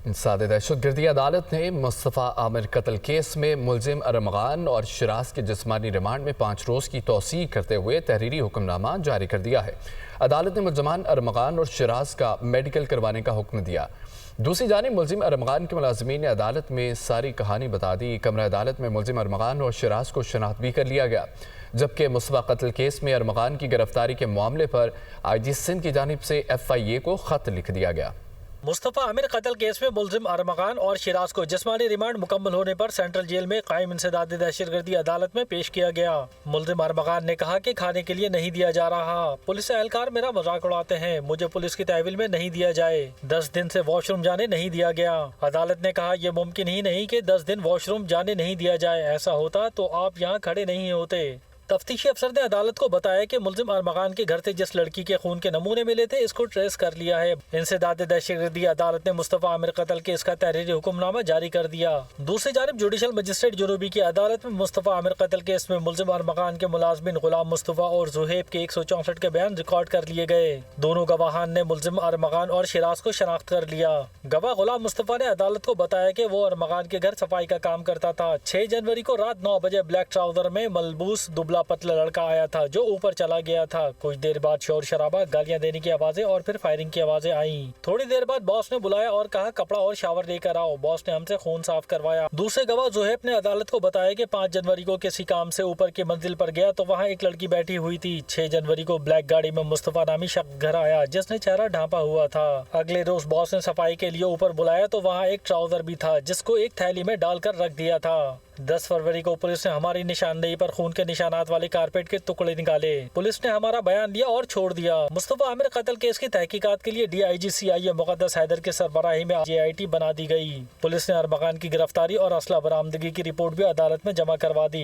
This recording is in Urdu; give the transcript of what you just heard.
انسداد دہشت گردی عدالت نے مصطفیٰ عامر قتل کیس میں ملزم ارمغان اور شراز کے جسمانی ریمانڈ میں 5 روز کی توسیع کرتے ہوئے تحریری حکم نامہ جاری کر دیا ہے۔ عدالت نے ملزمان ارمغان اور شراز کا میڈیکل کروانے کا حکم دیا۔ دوسری جانب ملزم ارمغان کے ملازمین نے عدالت میں ساری کہانی بتا دی۔ کمرہ عدالت میں ملزم ارمغان اور شراز کو شناخت بھی کر لیا گیا، جبکہ مصطفیٰ قتل کیس میں ارمغان کی گرفتاری کے معاملے پر IG سندھ کی جانب سے FIA کو خط لکھ دیا گیا۔ مصطفیٰ عامر قتل کیس میں ملزم ارمغان اور شراز کو جسمانی ریمانڈ مکمل ہونے پر سینٹرل جیل میں قائم انسداد دہشت گردی عدالت میں پیش کیا گیا۔ ملزم ارمغان نے کہا کہ کھانے کے لیے نہیں دیا جا رہا، پولیس اہلکار میرا مذاق اڑاتے ہیں، مجھے پولیس کی تحویل میں نہیں دیا جائے، 10 دن سے واش روم جانے نہیں دیا گیا۔ عدالت نے کہا یہ ممکن ہی نہیں کہ 10 دن واش روم جانے نہیں دیا جائے، ایسا ہوتا تو آپ یہاں کھڑے نہیں ہوتے۔ تفتیشی افسر نے عدالت کو بتایا کہ ملزم ارمغان کے گھر سے جس لڑکی کے خون کے نمونے ملے تھے اس کو ٹریس کر لیا ہے۔ انسداد دہشت گردی عدالت نے مصطفیٰ عامر قتل کیس کا تحریری حکم نامہ جاری کر دیا۔ دوسری جانب جوڈیشل مجسٹریٹ جنوبی کی عدالت میں مصطفیٰ عامر قتل کیس میں ملزم ارمغان کے ملازمین غلام مصطفیٰ اور زہیب کے 164 کے بیان ریکارڈ کر لیے گئے۔ دونوں گواہان نے ملزم ارمغان اور شراز کو شناخت کر لیا۔ گواہ غلام مصطفیٰ نے عدالت کو بتایا کہ وہ ارمغان کے گھر صفائی کا کام کرتا تھا۔ 6 جنوری کو رات 9 بجے بلیک ٹراؤزر میں ملبوس دبلا پتلا لڑکا آیا تھا جو اوپر چلا گیا تھا۔ کچھ دیر بعد شور شرابہ، گالیاں دینے کی آوازیں اور پھر فائرنگ کی آوازیں آئیں۔ تھوڑی دیر بعد باس نے بلایا اور کہا کپڑا اور شاور لے کر آؤ۔ باس نے ہم سے خون صاف کروایا۔ دوسرے گواہ زہیب نے عدالت کو بتایا کہ 5 جنوری کو کسی کام سے اوپر کی منزل پر گیا تو وہاں ایک لڑکی بیٹھی ہوئی تھی۔ 6 جنوری کو بلیک گاڑی میں مصطفیٰ نامی شخص گھر آیا جس نے چہرہ ڈھانپا ہوا تھا۔ اگلے روز باس نے صفائی کے لیے اوپر بلایا تو وہاں ایک ٹراؤزر بھی تھا جس کو ایک تھیلی میں ڈال کر رکھ دیا تھا۔ 10 فروری کو پولیس نے ہماری نشاندہی پر خون کے نشانات والے کارپیٹ کے ٹکڑے نکالے۔ پولیس نے ہمارا بیان لیا اور چھوڑ دیا۔ مصطفیٰ عامر قتل کیس کی تحقیقات کے لیے DIG CIA مقدس حیدر کے سربراہی میں JIT بنا دی گئی۔ پولیس نے ارمغان کی گرفتاری اور اسلحہ برآمدگی کی رپورٹ بھی عدالت میں جمع کروا دی۔